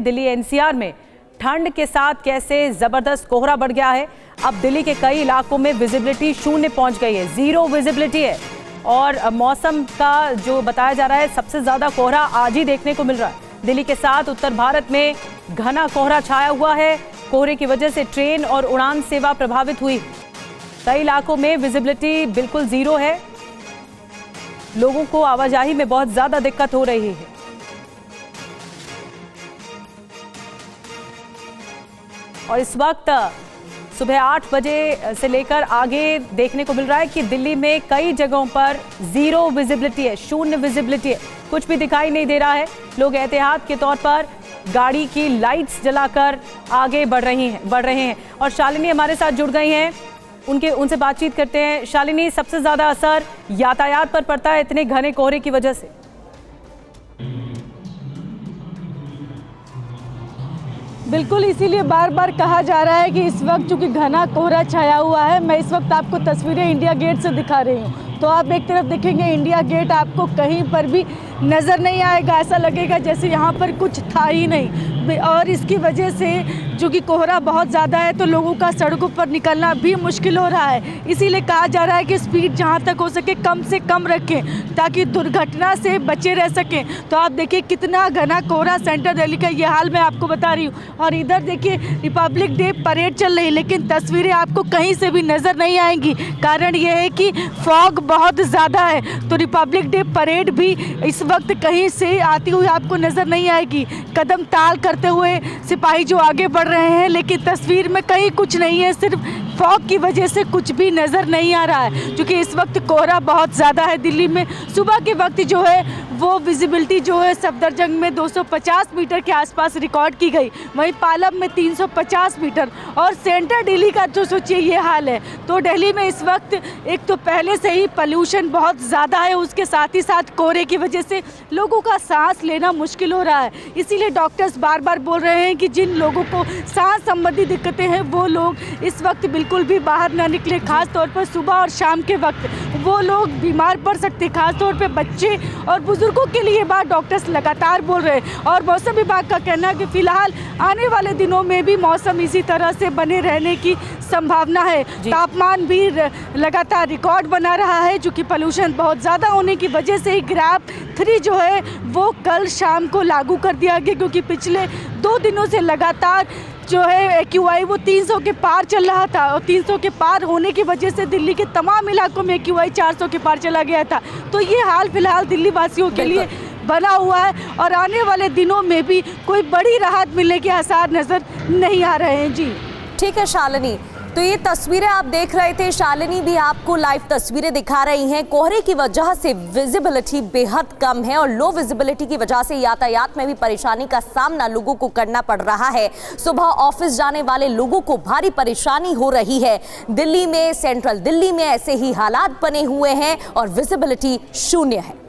Delhi NCR में ठंड के साथ कैसे जबरदस्त कोहरा बढ़ गया है। अब दिल्ली के कई इलाकों में विजिबिलिटी शून्य पहुंच गई है, जीरो विजिबिलिटी है। और मौसम का जो बताया जा रहा है, सबसे ज्यादा कोहरा आज ही देखने को मिल रहा है। दिल्ली के साथ उत्तर भारत में घना कोहरा छाया हुआ है। कोहरे की वजह से ट्रेन और उड़ान सेवा प्रभावित हुई। कई इलाकों में विजिबिलिटी बिल्कुल जीरो है। लोगों को आवाजाही में बहुत ज्यादा दिक्कत हो रही है। और इस वक्त सुबह 8 बजे से लेकर आगे देखने को मिल रहा है कि दिल्ली में कई जगहों पर जीरो विजिबिलिटी है, शून्य विजिबिलिटी है, कुछ भी दिखाई नहीं दे रहा है। लोग एहतियात के तौर पर गाड़ी की लाइट्स जलाकर आगे बढ़ रहे हैं। और शालिनी हमारे साथ जुड़ गई हैं, उनसे बातचीत करते हैं। शालिनी, सबसे ज्यादा असर यातायात पर पड़ता है इतने घने कोहरे की वजह से? बिल्कुल, इसीलिए बार बार कहा जा रहा है कि इस वक्त चूंकि घना कोहरा छाया हुआ है। मैं इस वक्त आपको तस्वीरें इंडिया गेट से दिखा रही हूँ, तो आप एक तरफ देखेंगे इंडिया गेट, आपको कहीं पर भी नज़र नहीं आएगा। ऐसा लगेगा जैसे यहाँ पर कुछ था ही नहीं। और इसकी वजह से चूँकि कोहरा बहुत ज़्यादा है तो लोगों का सड़कों पर निकलना भी मुश्किल हो रहा है। इसीलिए कहा जा रहा है कि स्पीड जहाँ तक हो सके कम से कम रखें ताकि दुर्घटना से बचे रह सकें। तो आप देखिए कितना घना कोहरा सेंट्रल दिल्ली का ये हाल मैं आपको बता रही हूँ। और इधर देखिए रिपब्लिक डे परेड चल रही है, लेकिन तस्वीरें आपको कहीं से भी नज़र नहीं आएंगी। कारण ये है कि फॉग बहुत ज़्यादा है, तो रिपब्लिक डे परेड भी इस वक्त कहीं से आती हुई आपको नज़र नहीं आएगी। कदम ताल करते हुए सिपाही जो आगे बढ़ रहे हैं, लेकिन तस्वीर में कहीं कुछ नहीं है, सिर्फ फॉग की वजह से कुछ भी नज़र नहीं आ रहा है। क्योंकि इस वक्त कोहरा बहुत ज़्यादा है दिल्ली में। सुबह के वक्त जो है वो विजिबिलिटी जो है सफदरजंग में 250 मीटर के आसपास रिकॉर्ड की गई, वहीं पालम में 350 मीटर। और सेंट्रल दिल्ली का जो सोचिए ये हाल है, तो दिल्ली में इस वक्त एक तो पहले से ही पॉल्यूशन बहुत ज़्यादा है, उसके साथ ही साथ कोहरे की वजह से लोगों का सांस लेना मुश्किल हो रहा है। इसीलिए डॉक्टर्स बार बार बोल रहे हैं कि जिन लोगों को सांस संबंधी दिक्कतें हैं वो लोग इस वक्त बिल्कुल भी बाहर ना निकले। खास तौर पर सुबह और शाम के वक्त वो लोग बीमार पड़ सकते, खास तौर पे बच्चे और बुजुर्गों के लिए बात डॉक्टर्स लगातार बोल रहे हैं। और मौसम विभाग का कहना है कि फिलहाल आने वाले दिनों में भी मौसम इसी तरह से बने रहने की संभावना है। तापमान भी लगातार रिकॉर्ड बना रहा है, जो कि पोल्यूशन बहुत ज़्यादा होने की वजह से ही ग्राफ 3 जो है वो कल शाम को लागू कर दिया गया। क्योंकि पिछले 2 दिनों से लगातार जो है AQI वो 300 के पार चल रहा था, और 300 के पार होने की वजह से दिल्ली के तमाम इलाकों में AQI 400 के पार चला गया था। तो ये हाल फिलहाल दिल्ली वासियों के लिए बना हुआ है, और आने वाले दिनों में भी कोई बड़ी राहत मिलने के आसार नज़र नहीं आ रहे हैं। जी ठीक है शालिनी, तो ये तस्वीरें आप देख रहे थे, शालिनी भी आपको लाइव तस्वीरें दिखा रही हैं। कोहरे की वजह से विजिबिलिटी बेहद कम है और लो विजिबिलिटी की वजह से यातायात में भी परेशानी का सामना लोगों को करना पड़ रहा है। सुबह ऑफिस जाने वाले लोगों को भारी परेशानी हो रही है। दिल्ली में, सेंट्रल दिल्ली में ऐसे ही हालात बने हुए हैं और विजिबिलिटी शून्य है।